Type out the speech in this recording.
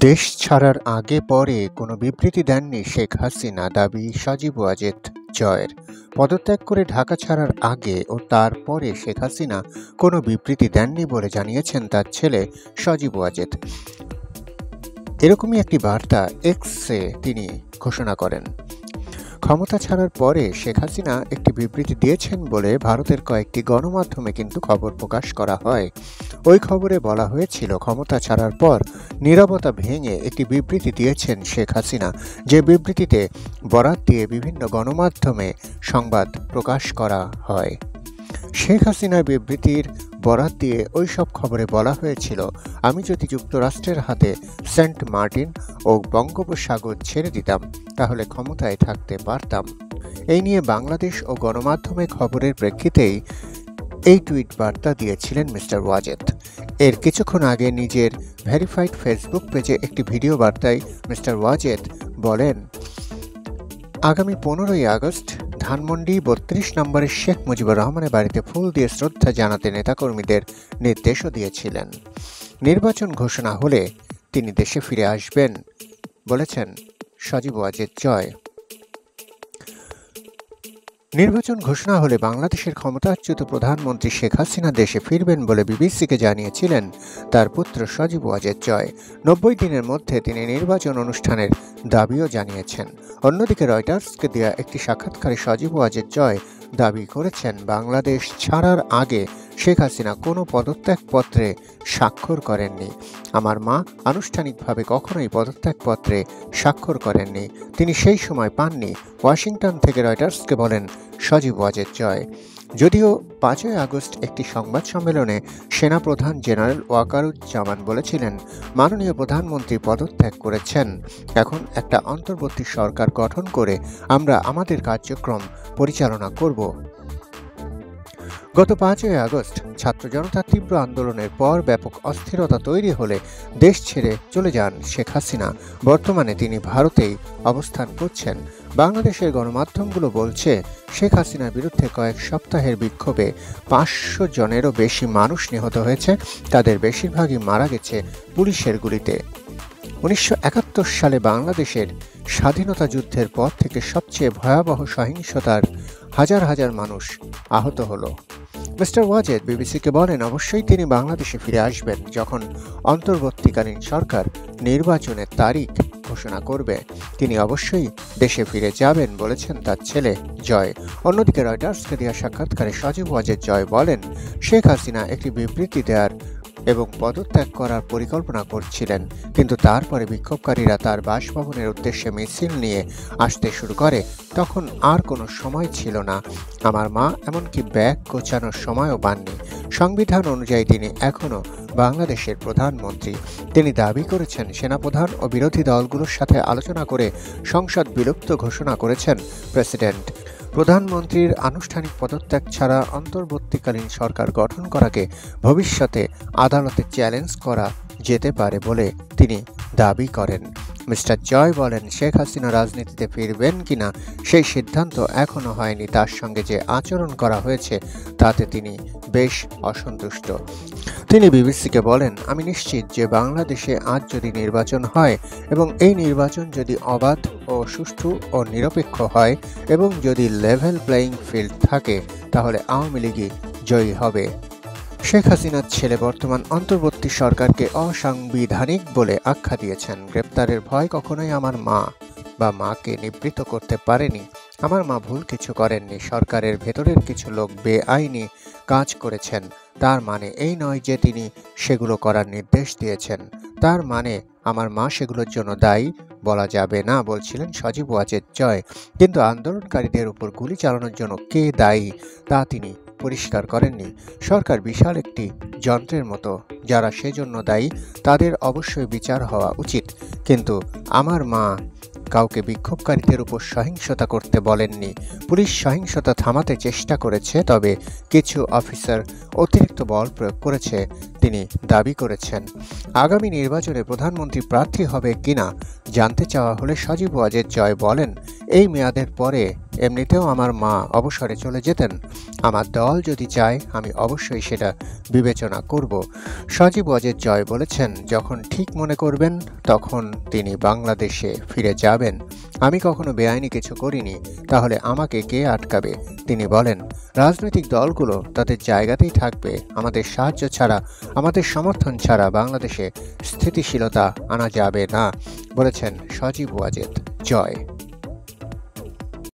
দেশ ছাড়ার আগে পরে কোনো বিবৃতি দেননি শেখ হাসিনা, দাবি সজীব ওয়াজেদ জয়ের। পদত্যাগ করে ঢাকা ছাড়ার আগে ও তারপরে শেখ হাসিনা কোনো বিবৃতি দেননি বলে জানিয়েছেন তার ছেলে সজীব ওয়াজেদ। এরকমই একটি বার্তা এক্সে তিনি ঘোষণা করেন। ক্ষমতা ছাড়ার পরে শেখ হাসিনা একটি বিবৃতি দিয়েছেন বলে ভারতের কয়েকটি গণমাধ্যমে কিন্তু খবর প্রকাশ করা হয়। ওই খবরে বলা হয়েছিল, ক্ষমতা ছাড়ার পর নীরবতা ভেঙে একটি বিবৃতি দিয়েছেন শেখ হাসিনা, যে বিবৃতিতে বরাত দিয়ে বিভিন্ন গণমাধ্যমে সংবাদ প্রকাশ করা হয়। শেখ হাসিনার বিবৃতির বরাত দিয়ে ওই সব খবরে বলা হয়েছিল, আমি যদি যুক্তরাষ্ট্রের হাতে সেন্ট মার্টিন ও বঙ্গোপসাগর ছেড়ে দিতাম তাহলে ক্ষমতায় থাকতে পারতাম। এই নিয়ে বাংলাদেশ ও গণমাধ্যমে খবরের প্রেক্ষিতেই এই টুইট বার্তা দিয়েছিলেন মিস্টার ওয়াজেদ। এর কিছুক্ষণ আগে নিজের ভেরিফাইড ফেসবুক পেজে একটি ভিডিও বার্তায় মিস্টার ওয়াজেদ বলেন, আগামী 15ই আগস্ট ধানমন্ডি 32 নম্বরের শেখ মুজিবুর রহমানের বাড়িতে ফুল দিয়ে শ্রদ্ধা জানাতে নেতাকর্মীদের নির্দেশও দিয়েছিলেন। নির্বাচন ঘোষণা হলে তিনি দেশে ফিরে আসবেন বলেছেন সজীব ওয়াজেদ জয়। নির্বাচন ঘোষণা হলে বাংলাদেশের ক্ষমতাচ্যুত প্রধানমন্ত্রী শেখ হাসিনা দেশে ফিরবেন বলে বিবিসিকে জানিয়েছিলেন তার পুত্র সজীব ওয়াজেদ জয়। 90 দিনের মধ্যে তিনি নির্বাচন অনুষ্ঠানের দাবিও জানিয়েছেন। অন্যদিকে রয়টার্সকে দেয়া একটি সাক্ষাৎকারে সজীব ওয়াজেদ জয় দাবি করেছেন, বাংলাদেশ ছাড়ার আগে শেখ হাসিনা কোনো পদত্যাগপত্রে স্বাক্ষর করেননি। আমার মা আনুষ্ঠানিকভাবে কখনোই পদত্যাগপত্রে স্বাক্ষর করেননি, তিনি সেই সময় পাননি। ওয়াশিংটন থেকে রয়টার্সকে বলেন সজীব ওয়াজেদ জয়। যদিও 5ই আগস্ট একটি সংবাদ সম্মেলনে সেনাপ্রধান জেনারেল ওয়াকারুজ্জামান বলেছিলেন, মাননীয় প্রধানমন্ত্রী পদত্যাগ করেছেন, এখন একটা অন্তর্বর্তী সরকার গঠন করে আমরা আমাদের কার্যক্রম পরিচালনা করব। গত 5ই আগস্ট ছাত্র জনতার তীব্র আন্দোলনের পর ব্যাপক অস্থিরতা তৈরি হলে দেশ ছেড়ে চলে যান শেখ হাসিনা। বর্তমানে তিনি ভারতেই অবস্থান করছেন। বাংলাদেশের গণমাধ্যমগুলো বলছে, শেখ হাসিনার বিরুদ্ধে কয়েক সপ্তাহের বিক্ষোভে 500 জনেরও বেশি মানুষ নিহত হয়েছে, তাদের বেশিরভাগই মারা গেছে পুলিশের গুলিতে। 1971 সালে বাংলাদেশের স্বাধীনতা যুদ্ধের পর থেকে সবচেয়ে ভয়াবহ সহিংসতার হাজার হাজার মানুষ আহত হলো। মিস্টার ওয়াজেদ বিবিসিকে বলেন, অবশ্যই তিনি বাংলাদেশে ফিরে আসবেন যখন অন্তর্বর্তীকালীন সরকার নির্বাচনের তারিখ ঘোষণা করবে। তিনি অবশ্যই দেশে ফিরে যাবেন বলেছেন তার ছেলে জয়। অন্যদিকে রয়টার্সকে দেওয়া সাক্ষাৎকারে সজীব ওয়াজেদ জয় বলেন, শেখ হাসিনা একটি বিবৃতি দেওয়ার এবং পদত্যাগ করার পরিকল্পনা করছিলেন, কিন্তু তারপরে বিক্ষোভকারীরা তার বাসভবনের উদ্দেশ্যে মিছিল নিয়ে আসতে শুরু করে। তখন আর কোনো সময় ছিল না। আমার মা এমনকি ব্যাগ গোছানোর সময়ও পাননি। সংবিধান অনুযায়ী তিনি এখনও বাংলাদেশের প্রধানমন্ত্রী। তিনি দাবি করেছেন, সেনাপ্রধান ও বিরোধী দলগুলোর সাথে আলোচনা করে সংসদ বিলুপ্ত ঘোষণা করেছেন প্রেসিডেন্ট। প্রধানমন্ত্রীর আনুষ্ঠানিক পদত্যাগ ছাড়া অন্তর্বর্তীকালীন সরকার গঠন করাকে ভবিষ্যতে আদালতে চ্যালেঞ্জ করা যেতে পারে বলে তিনি দাবি করেন। মিস্টার জয় বলেন, শেখ হাসিনা রাজনীতিতে ফিরবেন কিনা সেই সিদ্ধান্ত এখনো হয়নি। তার সঙ্গে যে আচরণ করা হয়েছে তাতে তিনি বেশ অসন্তুষ্ট। তিনি বিবিসিকে বলেন, আমি নিশ্চিত যে বাংলাদেশে আজ যদি নির্বাচন হয় এবং এই নির্বাচন যদি অবাধ ও সুষ্ঠু ও নিরপেক্ষ হয় এবং যদি লেভেল প্লেয়িং ফিল্ড থাকে তাহলে আওয়ামী লীগই জয়ী হবে। শেখ হাসিনার ছেলে বর্তমান অন্তর্বর্তী সরকারকে অসাংবিধানিক বলে আখ্যা দিয়েছেন। গ্রেপ্তারের ভয় কখনোই আমার মা বা মাকে নিবৃত্ত করতে পারেনি। আমার মা ভুল কিছু করেননি। সরকারের ভেতরের কিছু লোক বেআইনি কাজ করেছেন, তার মানে এই নয় যে তিনি সেগুলো করার নির্দেশ দিয়েছেন। তার মানে আমার মা সেগুলোর জন্য দায়ী বলা যাবে না, বলছিলেন সজীব ওয়াজেদ জয়। কিন্তু আন্দোলনকারীদের উপর গুলি চালানোর জন্য কে দায়ী তা তিনি পরিষ্কার করেননি। সরকার বিশাল একটি যন্ত্রের মতো, যারা সেজন্য দায়ী তাদের অবশ্যই বিচার হওয়া উচিত। কিন্তু আমার মা কাউকে বিক্ষোভকারীদের উপর সহিংসতা করতে বলেননি। পুলিশ সহিংসতা থামাতে চেষ্টা করেছে, তবে কিছু অফিসার অতিরিক্ত বল প্রয়োগ করেছে তিনি দাবি করেছেন। আগামী নির্বাচনে প্রধানমন্ত্রী প্রার্থী হবে কিনা জানতে চাওয়া হলে সজীব ওয়াজেদ জয় বলেন, এই মেয়াদের পরে এমনিতেও আমার মা অবসরে চলে যেতেন। আমার দল যদি চায় আমি অবশ্যই সেটা বিবেচনা করব। সজীব ওয়াজেদ জয় বলেছেন, যখন ঠিক মনে করবেন তখন তিনি বাংলাদেশে ফিরে যাবেন। আমি কখনো বেআইনি কিছু করিনি, তাহলে আমাকে কে আটকাবে? তিনি বলেন, রাজনৈতিক দলগুলো তাদের জায়গাতেই থাকবে। আমাদের সাহায্য ছাড়া, আমাদের সমর্থন ছাড়া বাংলাদেশে স্থিতিশীলতা আনা যাবে না, বলেছেন সজীব ওয়াজেদ জয়।